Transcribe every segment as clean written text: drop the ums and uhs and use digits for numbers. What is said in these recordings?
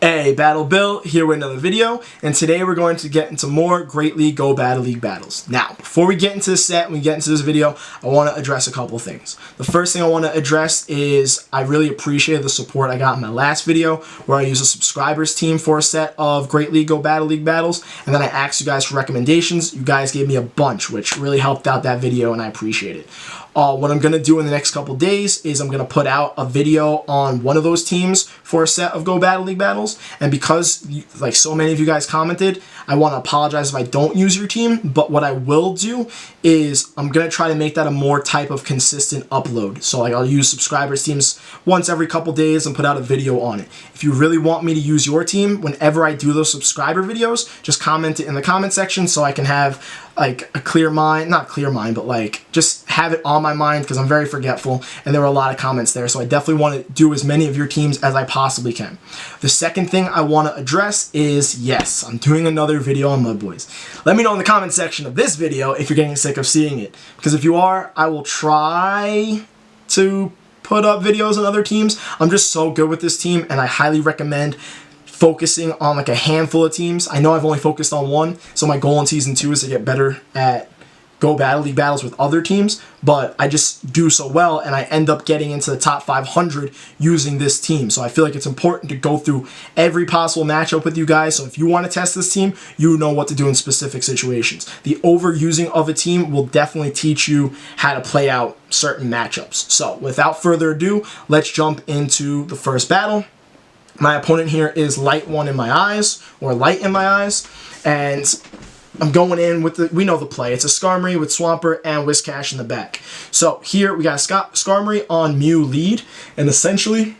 Hey, Battle Bill here with another video, and today we're going to get into more Great League Go Battle League battles. Now, before we get into this set, when we get into this video, I want to address a couple things. The first thing I want to address is I really appreciate the support I got in my last video, where I used a subscribers team for a set of Great League Go Battle League battles, and then I asked you guys for recommendations. You guys gave me a bunch, which really helped out that video, and I appreciate it. What I'm going to do in the next couple days is I'm going to put out a video on one of those teams for a set of Go Battle League battles. And because like so many of you guys commented, I want to apologize if I don't use your team. But what I will do is I'm going to try to make that a more type of consistent upload. So like I'll use subscribers teams once every couple days and put out a video on it. If you really want me to use your team, whenever I do those subscriber videos, just comment it in the comment section so I can have like a clear mind, not clear mind, but like just have it on my mind because I'm very forgetful and there were a lot of comments there. So I definitely want to do as many of your teams as I possibly can. The second thing I want to address is, yes, I'm doing another video on Mudboys. Let me know in the comment section of this video if you're getting sick of seeing it, because if you are, I will try to put up videos on other teams. I'm just so good with this team and I highly recommend focusing on like a handful of teams. I know I've only focused on one, so my goal in Season 2 is to get better at Go Battle League battles with other teams, but I just do so well and I end up getting into the top 500 using this team. So I feel like it's important to go through every possible matchup with you guys, so if you want to test this team, you know what to do in specific situations. The overusing of a team will definitely teach you how to play out certain matchups. So without further ado, let's jump into the first battle. My opponent here is Light One in my eyes, or Light in my eyes, and I'm going in with the, we know the play. It's a Skarmory with Swampert and Whiscash in the back. So here we got Skarmory on Mew lead, and essentially,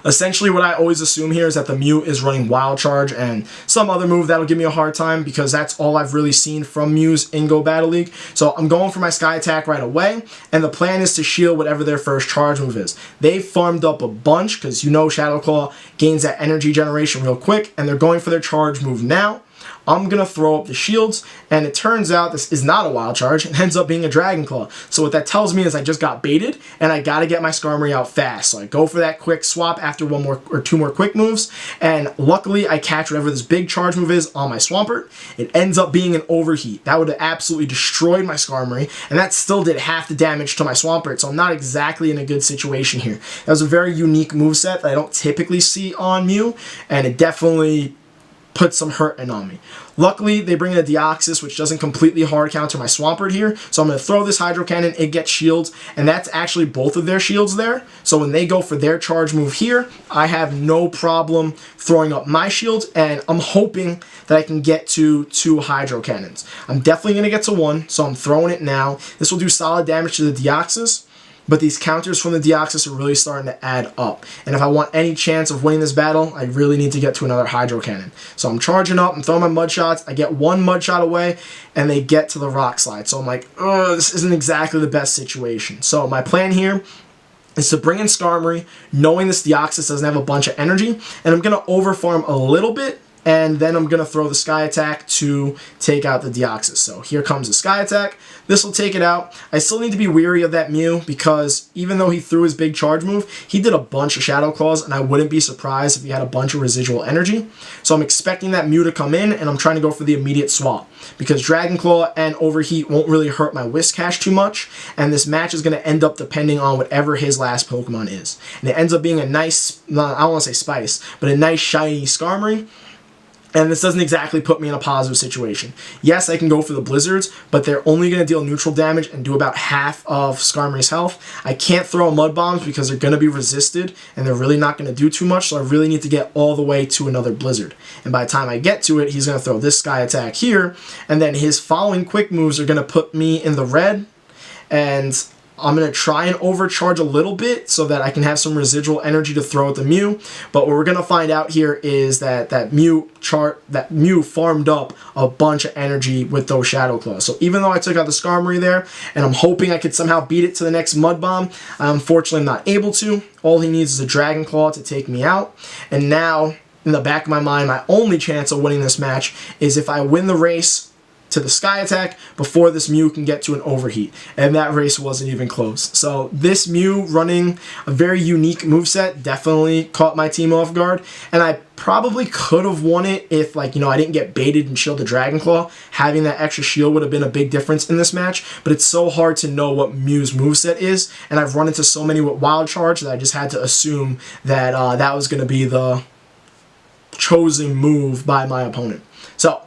essentially what I always assume here is that the Mew is running Wild Charge and some other move that'll give me a hard time because that's all I've really seen from Mews in Go Battle League. So I'm going for my Sky Attack right away, and the plan is to shield whatever their first charge move is. They farmed up a bunch because you know Shadow Claw gains that energy generation real quick, and they're going for their charge move now. I'm going to throw up the shields, and it turns out this is not a Wild Charge. It ends up being a Dragon Claw. So what that tells me is I just got baited, and I got to get my Skarmory out fast. So I go for that quick swap after one more or two more quick moves, and luckily I catch whatever this big charge move is on my Swampert. It ends up being an Overheat. That would have absolutely destroyed my Skarmory, and that still did half the damage to my Swampert, so I'm not exactly in a good situation here. That was a very unique moveset that I don't typically see on Mew, and it definitely put some hurting on me. Luckily, they bring in a Deoxys, which doesn't completely hard counter my Swampert here. So I'm going to throw this Hydro Cannon, it gets shields, and that's actually both of their shields there. So when they go for their charge move here, I have no problem throwing up my shields, and I'm hoping that I can get to 2 Hydro Cannons. I'm definitely going to get to 1, so I'm throwing it now. This will do solid damage to the Deoxys, but these counters from the Deoxys are really starting to add up. And if I want any chance of winning this battle, I really need to get to another Hydro Cannon. So I'm charging up, I'm throwing my Mud Shots, I get 1 Mud Shot away, and they get to the Rock Slide. So I'm like, oh, this isn't exactly the best situation. So my plan here is to bring in Skarmory, knowing this Deoxys doesn't have a bunch of energy, and I'm going to overfarm a little bit, and then I'm going to throw the Sky Attack to take out the Deoxys. So here comes the Sky Attack. This will take it out. I still need to be weary of that Mew because even though he threw his big charge move, he did a bunch of Shadow Claws, and I wouldn't be surprised if he had a bunch of residual energy. So I'm expecting that Mew to come in, and I'm trying to go for the immediate swap because Dragon Claw and Overheat won't really hurt my Whiscash too much, and this match is going to end up depending on whatever his last Pokemon is. And it ends up being a nice, I don't want to say spice, but a nice shiny Skarmory. And this doesn't exactly put me in a positive situation. Yes, I can go for the Blizzards, but they're only going to deal neutral damage and do about half of Skarmory's health. I can't throw Mud Bombs because they're going to be resisted, and they're really not going to do too much, so I really need to get all the way to another Blizzard. And by the time I get to it, he's going to throw this Sky Attack here, and then his following quick moves are going to put me in the red, and I'm going to try and overcharge a little bit so that I can have some residual energy to throw at the Mew. But what we're going to find out here is that Mew farmed up a bunch of energy with those Shadow Claws. So even though I took out the Skarmory there, and I'm hoping I could somehow beat it to the next Mud Bomb, unfortunately I'm not able to. All he needs is a Dragon Claw to take me out. And now, in the back of my mind, my only chance of winning this match is if I win the race to the Sky Attack before this Mew can get to an Overheat. And that race wasn't even close. So this Mew running a very unique moveset definitely caught my team off guard. And I probably could have won it if, like, you know, I didn't get baited and shielded Dragon Claw. Having that extra shield would have been a big difference in this match, but it's so hard to know what Mew's moveset is, and I've run into so many with Wild Charge that I just had to assume that that was going to be the chosen move by my opponent. So,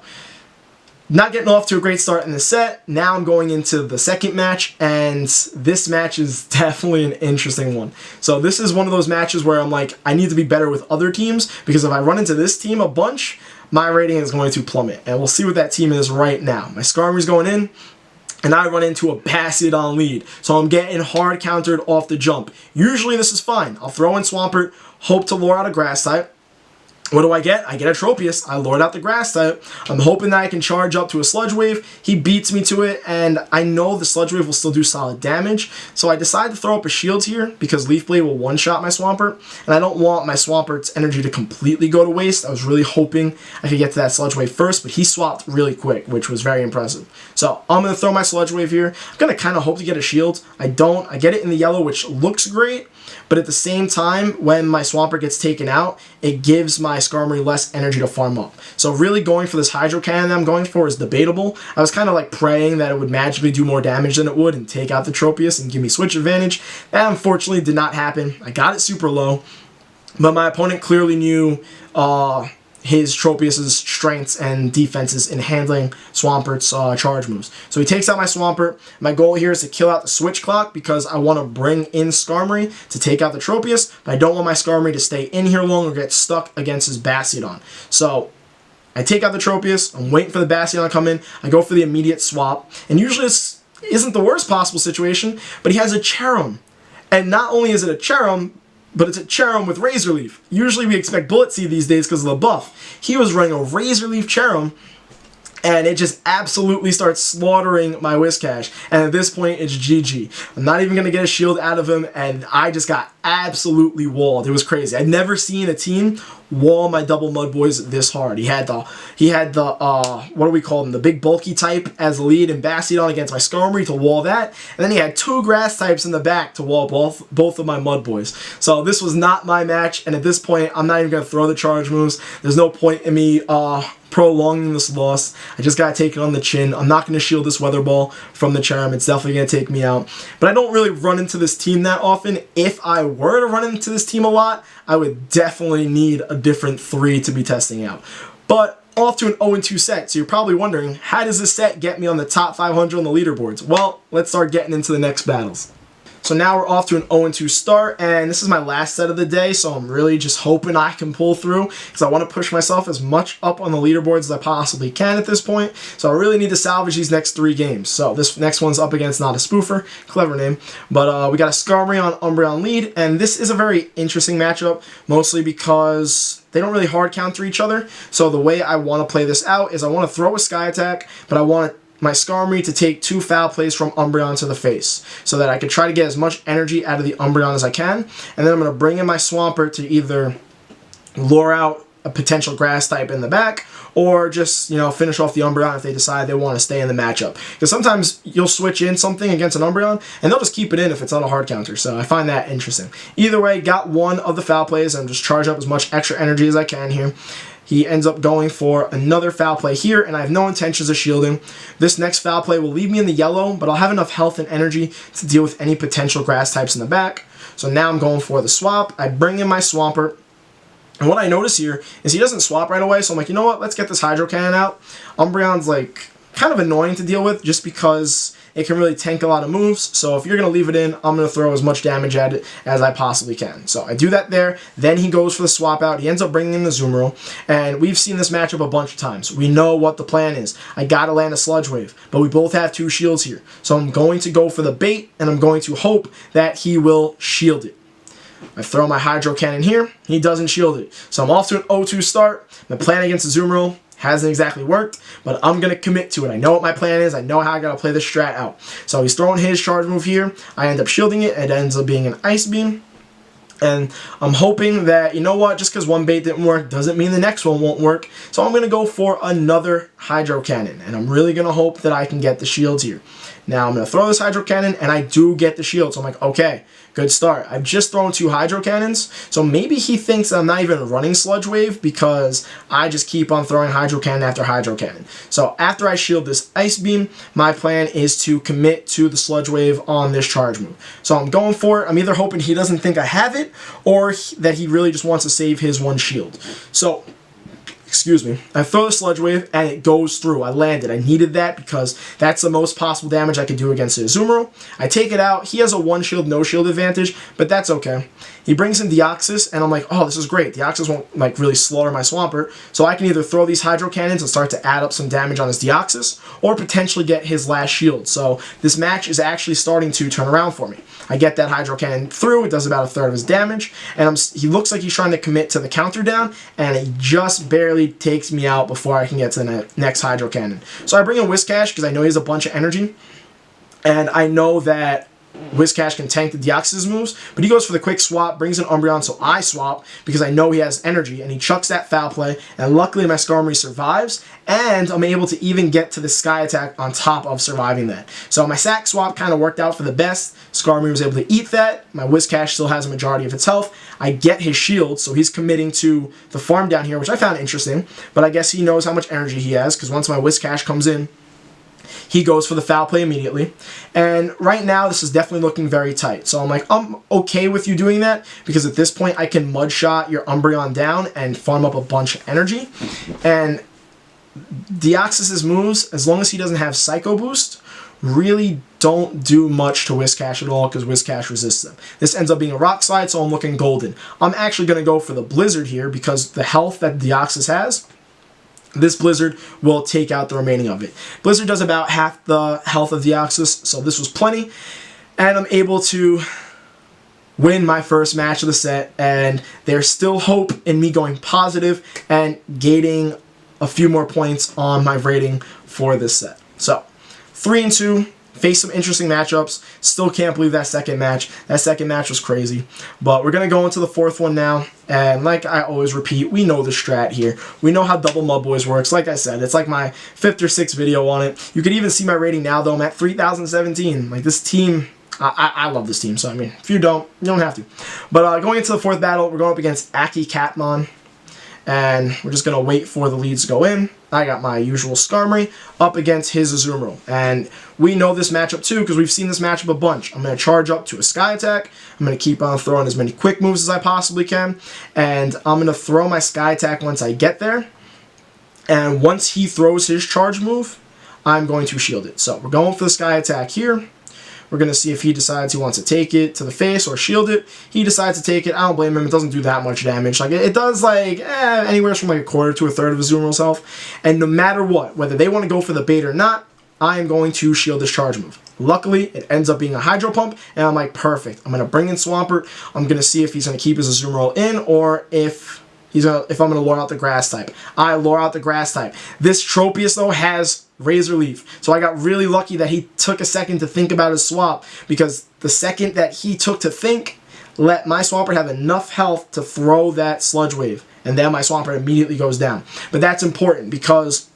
not getting off to a great start in the set. Now I'm going into the second match, and this match is definitely an interesting one. So this is one of those matches where I'm like, I need to be better with other teams, because if I run into this team a bunch, my rating is going to plummet. And we'll see what that team is right now. My Skarmory's going in, and I run into a Bastion on lead. So I'm getting hard countered off the jump. Usually this is fine. I'll throw in Swampert, hope to lure out a Grass type. What do I get? I get a Tropius. I lured out the Grass type. I'm hoping that I can charge up to a Sludge Wave. He beats me to it, and I know the Sludge Wave will still do solid damage. So I decide to throw up a shield here because Leaf Blade will one-shot my Swampert, and I don't want my Swampert's energy to completely go to waste. I was really hoping I could get to that Sludge Wave first, but he swapped really quick, which was very impressive. So I'm going to throw my Sludge Wave here. I'm going to kind of hope to get a shield. I don't. I get it in the yellow, which looks great. But at the same time, when my Swampert gets taken out, it gives my Skarmory less energy to farm up. So really going for this Hydro Cannon that I'm going for is debatable. I was kind of like praying that it would magically do more damage than it would and take out the Tropius and give me switch advantage. That unfortunately did not happen. I got it super low, but my opponent clearly knew his Tropius' strengths and defenses in handling Swampert's charge moves. So he takes out my Swampert. My goal here is to kill out the Switch Clock because I want to bring in Skarmory to take out the Tropius, but I don't want my Skarmory to stay in here long or get stuck against his Bastiodon. So I take out the Tropius. I'm waiting for the Bastiodon to come in. I go for the immediate swap, and usually this isn't the worst possible situation, but he has a Cherum. And not only is it a Cherum, but it's a Cherum with Razor Leaf. Usually we expect Bullet Seed these days because of the buff. He was running a Razor Leaf Cherum, and it just absolutely starts slaughtering my Whiscash. And at this point, it's GG. I'm not even going to get a shield out of him, and I just got absolutely walled. It was crazy. I'd never seen a team wall my Double Mudboys this hard. He had the what do we call them? The big bulky type as the lead and Bastiodon against my Skarmory to wall that. And then he had two Grass types in the back to wall both of my Mudboys. So this was not my match, and at this point, I'm not even going to throw the charge moves. There's no point in me prolonging this loss. I just got to take it on the chin. I'm not going to shield this Weather Ball from the Cherum. It's definitely going to take me out. But I don't really run into this team that often. If I were to run into this team a lot, I would definitely need a different 3 to be testing out. But off to an 0-2 set, so you're probably wondering, how does this set get me on the top 500 on the leaderboards? Well, let's start getting into the next battles. So now we're off to an 0-2 start, and this is my last set of the day, so I'm really just hoping I can pull through, because I want to push myself as much up on the leaderboards as I possibly can at this point. So I really need to salvage these next 3 games. So this next one's up against Not a Spoofer, clever name, but we got a Skarmory on Umbreon lead, and this is a very interesting matchup, mostly because they don't really hard counter each other. So the way I want to play this out is I want to throw a Sky Attack, but I want my Skarmory to take 2 foul plays from Umbreon to the face, so that I can try to get as much energy out of the Umbreon as I can, and then I'm going to bring in my Swampert to either lure out a potential Grass type in the back, or just, you know, finish off the Umbreon if they decide they want to stay in the matchup. Because sometimes you'll switch in something against an Umbreon, and they'll just keep it in if it's not a hard counter, so I find that interesting. Either way, got 1 of the foul plays, and just charge up as much extra energy as I can here. He ends up going for another foul play here, and I have no intentions of shielding. This next foul play will leave me in the yellow, but I'll have enough health and energy to deal with any potential Grass types in the back. So now I'm going for the swap. I bring in my Swampert, and what I notice here is he doesn't swap right away, so I'm like, you know what, let's get this Hydro Cannon out. Umbreon's like kind of annoying to deal with just because it can really tank a lot of moves. So if you're going to leave it in, I'm going to throw as much damage at it as I possibly can. So I do that there. Then he goes for the swap out. He ends up bringing in the Azumarill. And we've seen this matchup a bunch of times. We know what the plan is. I got to land a Sludge Wave. But we both have 2 shields here. So I'm going to go for the bait, and I'm going to hope that he will shield it. I throw my Hydro Cannon here. He doesn't shield it. So I'm off to an 0-2 start. My plan against Azumarill hasn't exactly worked, but I'm going to commit to it. I know what my plan is. I know how I got to play this strat out. So he's throwing his charge move here. I end up shielding it. It ends up being an Ice Beam. And I'm hoping that, you know what, just because one bait didn't work doesn't mean the next one won't work. So I'm going to go for another Hydro Cannon. And I'm really going to hope that I can get the shields here. Now I'm going to throw this Hydro Cannon, and I do get the shield. So I'm like, okay, good start. I've just thrown 2 Hydro Cannons. So maybe he thinks I'm not even running Sludge Wave because I just keep on throwing Hydro Cannon after Hydro Cannon. So after I shield this Ice Beam, my plan is to commit to the Sludge Wave on this charge move. So I'm going for it. I'm either hoping he doesn't think I have it or that he really just wants to save his 1 shield. So excuse me, I throw the Sludge Wave and it goes through. I landed. I needed that because that's the most possible damage I could do against his Azumarill. I take it out. He has a 1 shield, no shield advantage, but that's okay. He brings in Deoxys, and I'm like, oh, this is great. Deoxys won't like really slaughter my Swampert, so I can either throw these Hydro Cannons and start to add up some damage on his Deoxys, or potentially get his last shield. So this match is actually starting to turn around for me. I get that Hydro Cannon through. It does about a third of his damage, and he looks like he's trying to commit to the counter down, and he just barely takes me out before I can get to the next Hydro Cannon. So I bring in Whiscash because I know he has a bunch of energy, and I know that Whiscash can tank the Deoxys moves, but he goes for the quick swap, brings in Umbreon, so I swap because I know he has energy, and he chucks that Foul Play, and luckily my Skarmory survives, and I'm able to even get to the Sky Attack on top of surviving that. So my sack swap kind of worked out for the best. Skarmory was able to eat that. My Whiscash still has a majority of its health. I get his shield, so he's committing to the farm down here, which I found interesting, but I guess he knows how much energy he has, because once my Whiscash comes in, he goes for the Foul Play immediately. And right now, this is definitely looking very tight. So I'm like, I'm okay with you doing that, because at this point, I can Mud Shot your Umbreon down and farm up a bunch of energy. And Deoxys' moves, as long as he doesn't have Psycho Boost, really don't do much to Whiscash at all, because Whiscash resists them. This ends up being a Rock Slide, so I'm looking golden. I'm actually going to go for the Blizzard here, because the health that Deoxys has, this Blizzard will take out the remaining of it. Blizzard does about half the health of Deoxys, so this was plenty. And I'm able to win my first match of the set, and there's still hope in me going positive and gaining a few more points on my rating for this set. So, 3-2. Faced some interesting matchups. Still can't believe that second match. That second match was crazy. But we're going to go into the 4th one now. And like I always repeat, we know the strat here. We know how Double Mudboys works. Like I said, it's like my 5th or 6th video on it. You can even see my rating now, though. I'm at 3,017. Like, this team, I love this team. So, I mean, if you don't have to. But going into the 4th battle, we're going up against Aki Catmon. And we're just going to wait for the leads to go in. I got my usual Skarmory up against his Azumarill. And we know this matchup too, because we've seen this matchup a bunch. I'm going to charge up to a Sky Attack. I'm going to keep on throwing as many quick moves as I possibly can. And I'm going to throw my Sky Attack once I get there. And once he throws his charge move, I'm going to shield it. So we're going for the Sky Attack here. We're going to see if he decides he wants to take it to the face or shield it. He decides to take it. I don't blame him. It doesn't do that much damage. Like, it does, like, anywhere from, like, a quarter to a third of his Azumarill's health. And no matter what, whether they want to go for the bait or not, I am going to shield this charge move. Luckily, it ends up being a Hydro Pump, and I'm like, perfect. I'm going to bring in Swampert. I'm going to see if he's going to keep his Azumarill in, or if I'm going to lure out the Grass type. I lure out the Grass type. This Tropius, though, has Razor Leaf. So I got really lucky that he took a second to think about his swap, because the second that he took to think let my Swampert have enough health to throw that Sludge Wave, and then my Swampert immediately goes down. But that's important, because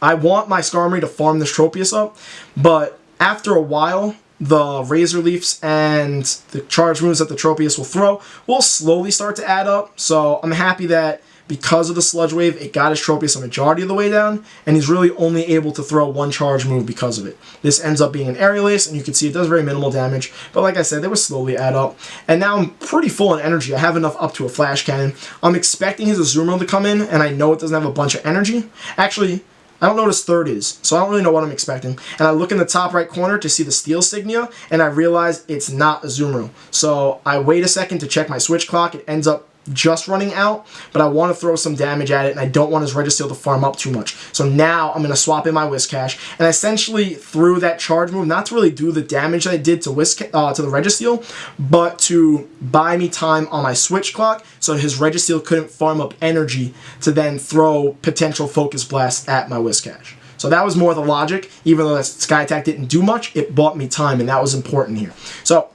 I want my Skarmory to farm this Tropius up, but after a while, the Razor Leafs and the charge moves that the Tropius will throw will slowly start to add up. So I'm happy that because of the Sludge Wave, it got his Tropius a majority of the way down, and he's really only able to throw one charge move because of it. This ends up being an Aerial Ace, and you can see it does very minimal damage, but like I said, they would slowly add up. And now I'm pretty full in energy. I have enough up to a Flash Cannon. I'm expecting his Azumarill to come in, and I know it doesn't have a bunch of energy. Actually, I don't know what his third is, so I don't really know what I'm expecting. And I look in the top right corner to see the Steel Signia, and I realize it's not Azumarill. So I wait a second to check my switch clock. It ends up just running out, but I want to throw some damage at it, and I don't want his Registeel to farm up too much. So now I'm going to swap in my Whiscash, and I essentially threw that charge move, not to really do the damage that I did to the Registeel, but to buy me time on my switch clock, so his Registeel couldn't farm up energy to then throw potential Focus Blast at my Whiscash. So that was more the logic. Even though that Sky Attack didn't do much, it bought me time, and that was important here. So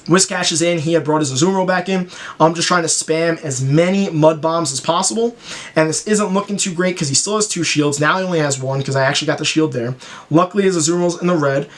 Whiscash is in. He had brought his Azumarill back in. I'm just trying to spam as many Mud Bombs as possible. And this isn't looking too great because he still has 2 shields. Now he only has 1 because I actually got the shield there. Luckily, his Azumarill's in the red.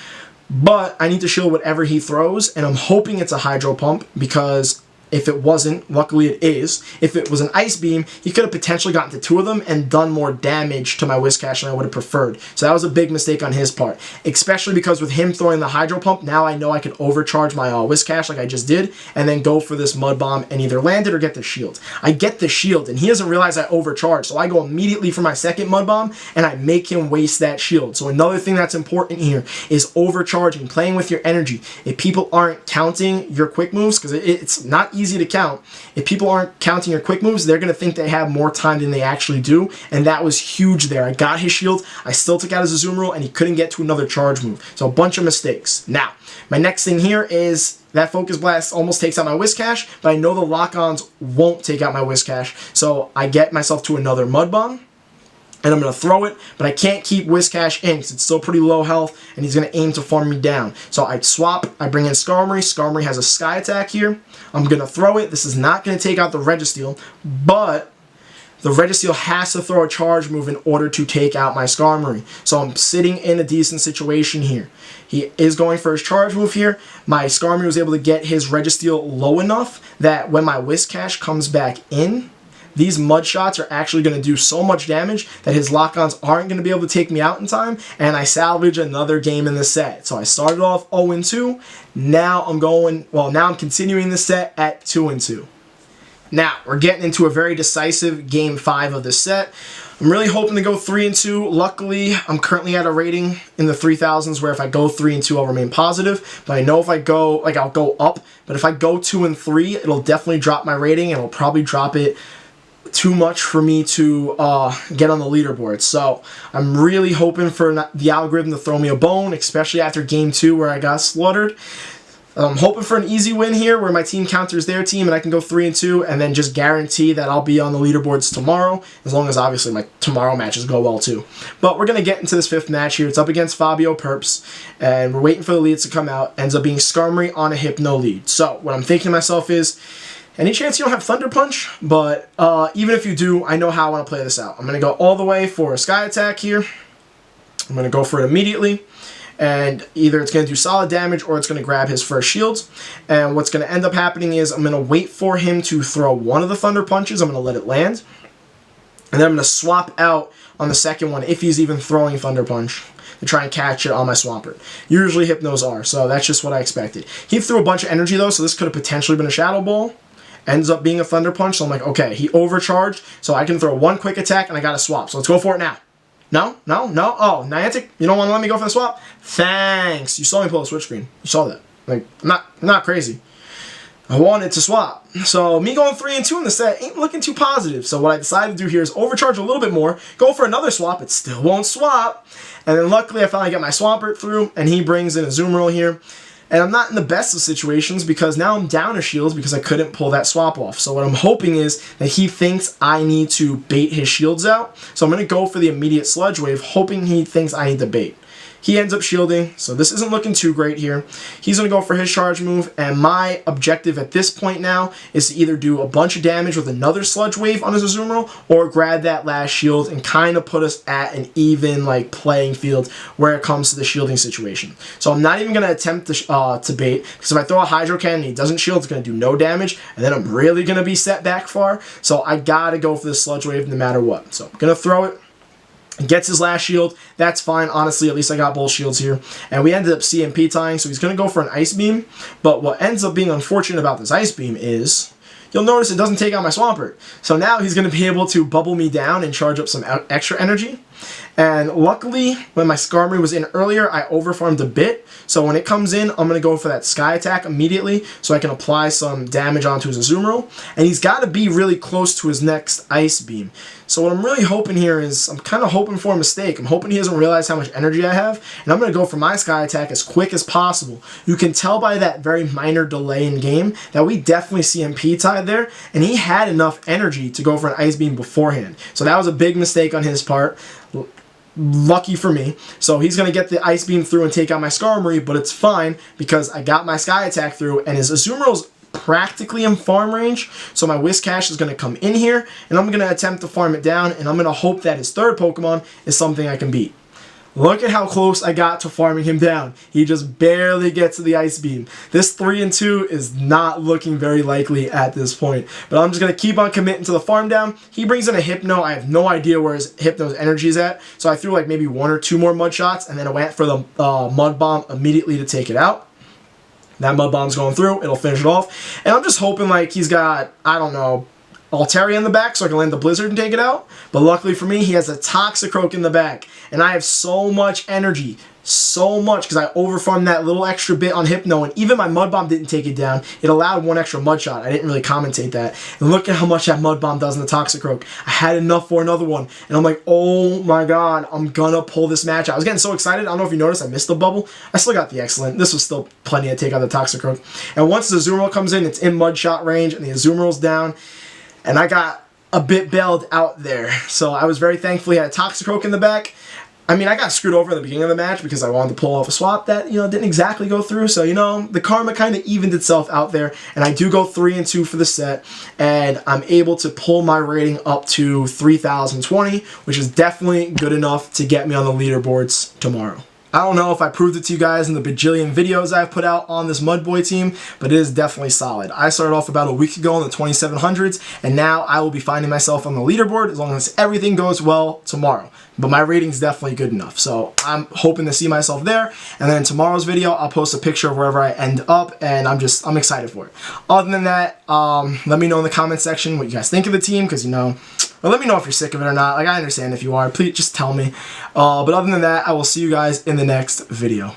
But I need to shield whatever he throws. And I'm hoping it's a Hydro Pump because if it wasn't, luckily it is, if it was an Ice Beam, he could have potentially gotten to 2 of them and done more damage to my Whiscash than I would have preferred. So that was a big mistake on his part, especially because with him throwing the Hydro Pump, now I know I can overcharge my Whiscash like I just did, and then go for this Mud Bomb and either land it or get the shield. I get the shield, and he doesn't realize I overcharged, so I go immediately for my second Mud Bomb, and I make him waste that shield. So another thing that's important here is overcharging, playing with your energy. If people aren't counting your quick moves, because it's not easy to count. If people aren't counting your quick moves, they're going to think they have more time than they actually do, and that was huge there. I got his shield, I still took out his Azumarill, and he couldn't get to another charge move. So a bunch of mistakes. Now, my next thing here is that Focus Blast almost takes out my Whiscash, but I know the Lock-Ons won't take out my Whiscash, so I get myself to another Mud Bomb. And I'm going to throw it, but I can't keep Whiscash in because it's still pretty low health, and he's going to aim to farm me down. So I swap, I bring in Skarmory. Skarmory has a Sky Attack here. I'm going to throw it. This is not going to take out the Registeel, but the Registeel has to throw a charge move in order to take out my Skarmory. So I'm sitting in a decent situation here. He is going for his charge move here. My Skarmory was able to get his Registeel low enough that when my Whiscash comes back in, these mud shots are actually going to do so much damage that his Lock-Ons aren't going to be able to take me out in time, and I salvage another game in the set. So I started off 0-2. Now I'm continuing the set at 2-2. Now, we're getting into a very decisive Game 5 of the set. I'm really hoping to go 3-2. Luckily, I'm currently at a rating in the 3000s where if I go 3-2, I'll remain positive. But I know if I go, I'll go up. But if I go 2-3, it'll definitely drop my rating, and it'll probably drop it too much for me to get on the leaderboard. So I'm really hoping for the algorithm to throw me a bone, especially after Game 2 where I got slaughtered. I'm hoping for an easy win here where my team counters their team and I can go 3-2 and then just guarantee that I'll be on the leaderboards tomorrow, as long as obviously my tomorrow matches go well too. But we're going to get into this 5th match here. It's up against Fabio Perps, and we're waiting for the leads to come out. Ends up being Skarmory on a Hypno lead. So what I'm thinking to myself is, any chance you don't have Thunder Punch? But even if you do, I know how I want to play this out. I'm going to go all the way for a Sky Attack here. I'm going to go for it immediately. And either it's going to do solid damage or it's going to grab his first shields. And what's going to end up happening is I'm going to wait for him to throw one of the Thunder Punches. I'm going to let it land. And then I'm going to swap out on the second one if he's even throwing Thunder Punch to try and catch it on my Swampert. Usually Hypnos are, so that's just what I expected. He threw a bunch of energy though, so this could have potentially been a Shadow Ball. Ends up being a Thunder Punch, so I'm like, okay, he overcharged, so I can throw one quick attack, and I got to swap. So let's go for it now. No? Oh, Niantic, you don't want to let me go for the swap? Thanks. You saw me pull a switch screen. You saw that. Like, I'm not crazy. I wanted to swap. So me going 3-2 in the set ain't looking too positive. So what I decided to do here is overcharge a little bit more, go for another swap. It still won't swap. And then luckily I finally get my Swampert through, and he brings in a Azumarill here. And I'm not in the best of situations because now I'm down to shields because I couldn't pull that swap off. So what I'm hoping is that he thinks I need to bait his shields out. So I'm going to go for the immediate Sludge Wave, hoping he thinks I need to bait. He ends up shielding, so this isn't looking too great here. He's going to go for his charge move, and my objective at this point now is to either do a bunch of damage with another Sludge Wave on his Azumarill, or grab that last shield and kind of put us at an even playing field where it comes to the shielding situation. So I'm not even going to attempt to bait, because if I throw a Hydro Cannon and he doesn't shield, it's going to do no damage, and then I'm really going to be set back far. So I got to go for the Sludge Wave no matter what. So I'm going to throw it. Gets his last shield. That's fine. Honestly, at least I got both shields here. And we ended up CMP tying, so he's going to go for an Ice Beam. But what ends up being unfortunate about this Ice Beam is, you'll notice it doesn't take out my Swampert. So now he's going to be able to bubble me down and charge up some extra energy. And luckily, when my Skarmory was in earlier, I overfarmed a bit. So when it comes in, I'm going to go for that Sky Attack immediately so I can apply some damage onto his Azumarill. And he's got to be really close to his next Ice Beam. So what I'm really hoping here is, I'm kind of hoping for a mistake. I'm hoping he doesn't realize how much energy I have. And I'm going to go for my Sky Attack as quick as possible. You can tell by that very minor delay in game that we definitely CMP tied there. And he had enough energy to go for an Ice Beam beforehand. So that was a big mistake on his part. lucky for me. So he's going to get the Ice Beam through and take out my Skarmory, but it's fine because I got my Sky Attack through, and his Azumarill's practically in farm range. So my Whiscash is going to come in here, and I'm going to attempt to farm it down, and I'm going to hope that his third Pokemon is something I can beat. Look at how close I got to farming him down. He just barely gets to the Ice Beam. This 3-2 is not looking very likely at this point. But I'm just going to keep on committing to the farm down. He brings in a Hypno. I have no idea where his Hypno's energy is at. So I threw like maybe 1 or 2 more Mud Shots, and then I went for the Mud Bomb immediately to take it out. That Mud Bomb's going through. It'll finish it off. And I'm just hoping like he's got, I don't know, Altaria in the back so I can land the Blizzard and take it out. But luckily for me, he has a Toxicroak in the back. And I have so much energy. So much because I overfarmed that little extra bit on Hypno, and even my Mud Bomb didn't take it down. It allowed 1 extra Mud Shot. I didn't really commentate that. And look at how much that Mud Bomb does in the Toxicroak. I had enough for another one. And I'm like, oh my god, I'm gonna pull this match out. I was getting so excited. I don't know if you noticed, I missed the bubble. I still got the Excellent. This was still plenty to take out the Toxicroak. And once the Azumarill comes in, it's in Mud Shot range, and the Azumarill's down. And I got a bit bailed out there. So I was very thankful he had a Toxicroak in the back. I mean, I got screwed over at the beginning of the match because I wanted to pull off a swap that, didn't exactly go through. So, the karma kind of evened itself out there. And I do go 3-2 for the set. And I'm able to pull my rating up to 3,020, which is definitely good enough to get me on the leaderboards tomorrow. I don't know if I proved it to you guys in the bajillion videos I've put out on this Mudboy team, but it is definitely solid. I started off about a week ago in the 2700s, and now I will be finding myself on the leaderboard as long as everything goes well tomorrow. But my rating's definitely good enough, so I'm hoping to see myself there. And then in tomorrow's video, I'll post a picture of wherever I end up, and I'm excited for it. Other than that, let me know in the comment section what you guys think of the team, because or let me know if you're sick of it or not. Like, I understand if you are. Please just tell me. But other than that, I will see you guys in the next video.